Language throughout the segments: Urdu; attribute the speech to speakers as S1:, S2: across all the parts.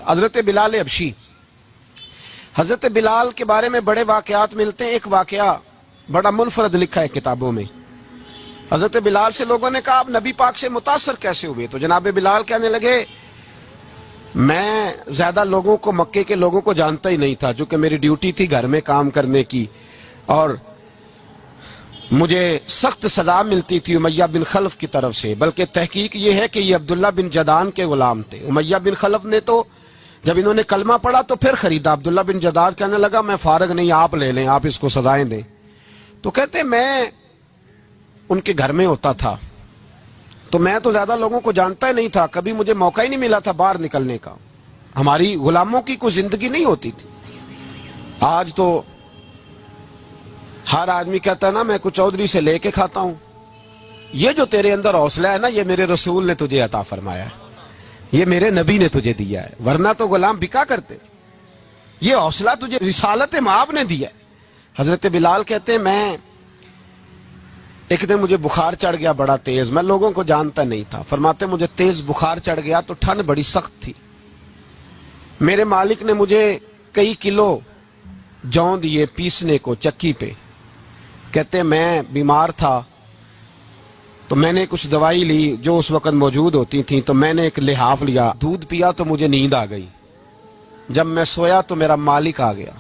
S1: حضرت بلال حبشی، حضرت بلال کے بارے میں بڑے واقعات ملتے ہیں۔ ایک واقعہ بڑا منفرد لکھا ہے کتابوں میں۔ حضرت بلال سے لوگوں نے کہا آپ نبی پاک سے متاثر کیسے ہوئے؟ تو جناب بلال کہنے لگے میں زیادہ لوگوں کو، مکے کے لوگوں کو جانتا ہی نہیں تھا، چونکہ میری ڈیوٹی تھی گھر میں کام کرنے کی، اور مجھے سخت سزا ملتی تھی امیہ بن خلف کی طرف سے۔ بلکہ تحقیق یہ ہے کہ یہ عبداللہ بن جدان کے غلام تھے۔ امیہ بن خلف نے تو جب انہوں نے کلمہ پڑھا تو پھر خریدا۔ عبداللہ بن جدان کہنے لگا میں فارغ نہیں، آپ لے لیں، آپ اس کو سزائیں دیں۔ تو کہتے میں ان کے گھر میں ہوتا تھا، تو میں تو زیادہ لوگوں کو جانتا ہی نہیں تھا، کبھی مجھے موقع ہی نہیں ملا تھا باہر نکلنے کا۔ ہماری غلاموں کی کوئی زندگی نہیں ہوتی تھی۔ آج تو ہر آدمی کہتا ہے نا میں کچھ چودھری سے لے کے کھاتا ہوں۔ یہ جو تیرے اندر حوصلہ ہے نا، یہ میرے رسول نے تجھے عطا فرمایا ہے، یہ میرے نبی نے تجھے دیا ہے، ورنہ تو غلام بکا کرتے۔ یہ حوصلہ تجھے رسالت مآب نے دیا ہے۔ حضرت بلال کہتے ہیں میں ایک دن مجھے بخار چڑھ گیا بڑا تیز، میں لوگوں کو جانتا نہیں تھا۔ فرماتے مجھے تیز بخار چڑھ گیا تو ٹھنڈ بڑی سخت تھی، میرے مالک نے مجھے کئی کلو جوں دیے پیسنے کو چکی پہ۔ کہتے میں بیمار تھا تو میں نے کچھ دوائی لی جو اس وقت موجود ہوتی تھیں، تو میں نے ایک لحاف لیا، دودھ پیا تو مجھے نیند آ گئی۔ جب میں سویا تو میرا مالک آ گیا،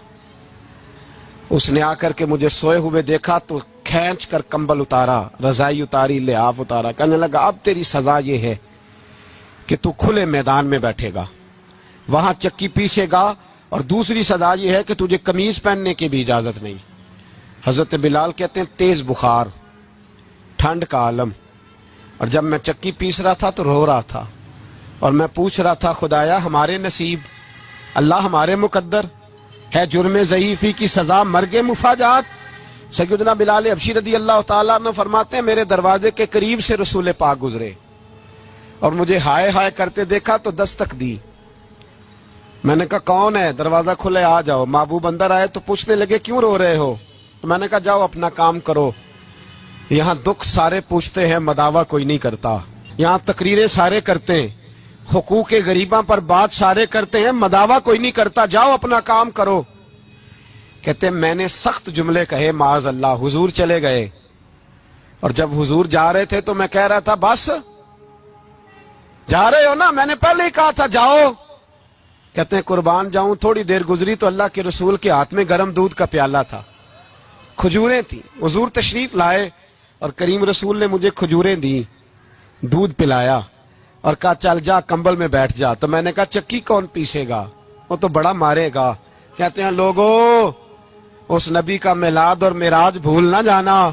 S1: اس نے آ کر کے مجھے سوئے ہوئے دیکھا تو کھینچ کر کمبل اتارا، رضائی اتاری، لحاف اتارا، کہنے لگا اب تیری سزا یہ ہے کہ تو کھلے میدان میں بیٹھے گا، وہاں چکی پیسے گا، اور دوسری سزا یہ ہے کہ تجھے قمیض پہننے کی بھی اجازت نہیں۔ حضرت بلال کہتے ہیں تیز بخار، ٹھنڈ کا عالم، اور جب میں چکی پیس رہا تھا تو رو رہا تھا، اور میں پوچھ رہا تھا خدایا ہمارے نصیب، اللہ ہمارے مقدر ہے جرم ضعیفی کی سزا مرگ مفاجات۔ سیدنا بلال حبشی رضی اللہ تعالیٰ عنہ فرماتے ہیں میرے دروازے کے قریب سے رسول پاک گزرے اور مجھے ہائے ہائے کرتے دیکھا تو دستک دی۔ میں نے کہا کون ہے؟ دروازہ کھلے آ جاؤ۔ محبوب اندر آئے تو پوچھنے لگے کیوں رو رہے ہو؟ تو میں نے کہا جاؤ اپنا کام کرو، یہاں دکھ سارے پوچھتے ہیں مداوا کوئی نہیں کرتا، یہاں تقریریں سارے کرتے ہیں، حقوق غریباں پر بات سارے کرتے ہیں، مداوا کوئی نہیں کرتا، جاؤ اپنا کام کرو۔ کہتے ہیں میں نے سخت جملے کہے معاذ اللہ، حضور چلے گئے، اور جب حضور جا رہے تھے تو میں کہہ رہا تھا بس جا رہے ہو نا، میں نے پہلے ہی کہا تھا جاؤ۔ کہتے ہیں قربان جاؤں، تھوڑی دیر گزری تو اللہ کے رسول کے ہاتھ میں گرم دودھ کا پیالہ تھا، کھجوریں تھیں، حضور تشریف لائے اور کریم رسول نے مجھے کھجوریں دی، دودھ پلایا اور کہا چل جا کمبل میں بیٹھ جا۔ تو میں نے کہا چکی کون پیسے گا، وہ تو بڑا مارے گا۔ کہتے ہیں لوگو اس نبی کا میلاد اور معراج بھول نہ جانا،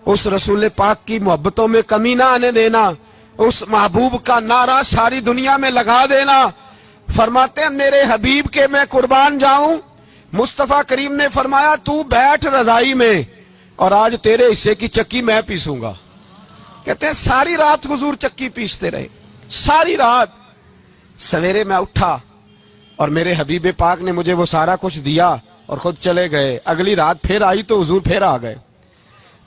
S1: اس رسول پاک کی محبتوں میں کمی نہ آنے دینا، اس محبوب کا نعرہ ساری دنیا میں لگا دینا۔ فرماتے ہیں میرے حبیب کے میں قربان جاؤں، مصطفیٰ کریم نے فرمایا تو بیٹھ رضائی میں اور آج تیرے حصے کی چکی میں پیسوں گا۔ کہتے ہیں ساری رات حضور چکی پیستے رہے، ساری رات۔ سویرے میں اٹھا اور میرے حبیب پاک نے مجھے وہ سارا کچھ دیا اور خود چلے گئے۔ اگلی رات پھر آئی تو حضور پھر آ گئے،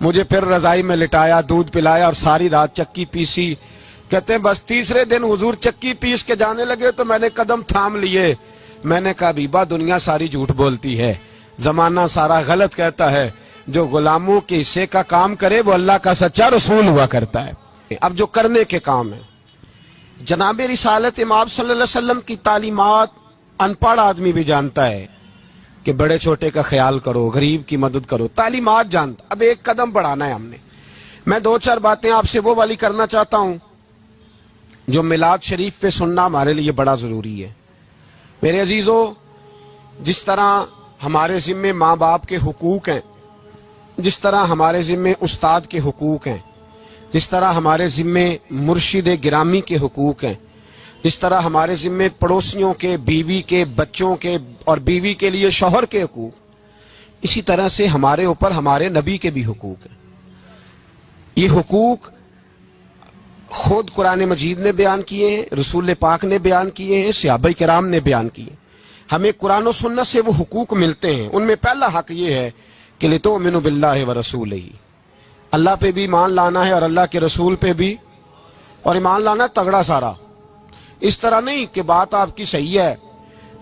S1: مجھے پھر رضائی میں لٹایا، دودھ پلایا اور ساری رات چکی پیسی۔ کہتے ہیں بس تیسرے دن حضور چکی پیس کے جانے لگے تو میں نے قدم تھام لیے، میں نے کہا بیبا دنیا ساری جھوٹ بولتی ہے، زمانہ سارا غلط کہتا ہے، جو غلاموں کے حصے کا کام کرے وہ اللہ کا سچا رسول ہوا کرتا ہے۔ اب جو کرنے کے کام ہے، جناب رسالت امام صلی اللہ علیہ وسلم کی تعلیمات ان پڑھ آدمی بھی جانتا ہے کہ بڑے چھوٹے کا خیال کرو، غریب کی مدد کرو، تعلیمات جانتا۔ اب ایک قدم بڑھانا ہے ہم نے۔ میں دو چار باتیں آپ سے وہ والی کرنا چاہتا ہوں جو میلاد شریف پہ سننا ہمارے لیے بڑا ضروری ہے۔ میرے عزیزو، جس طرح ہمارے ذمے ماں باپ کے حقوق ہیں، جس طرح ہمارے ذمے استاد کے حقوق ہیں، جس طرح ہمارے ذمے مرشد گرامی کے حقوق ہیں، جس طرح ہمارے ذمے پڑوسیوں کے، بیوی کے، بچوں کے اور بیوی کے لیے شوہر کے حقوق، اسی طرح سے ہمارے اوپر ہمارے نبی کے بھی حقوق ہیں۔ یہ حقوق خود قرآن مجید نے بیان کیے ہیں، رسول پاک نے بیان کیے ہیں، صحابہ کرام نے بیان کیے ہیں۔ ہمیں قرآن و سنت سے وہ حقوق ملتے ہیں۔ ان میں پہلا حق یہ ہے کہ لِتُؤْمِنُوا بِاللَّهِ وَرَسُولِهِ، اللہ پہ بھی ایمان لانا ہے اور اللہ کے رسول پہ بھی، اور ایمان لانا تگڑا سارا۔ اس طرح نہیں کہ بات آپ کی صحیح ہے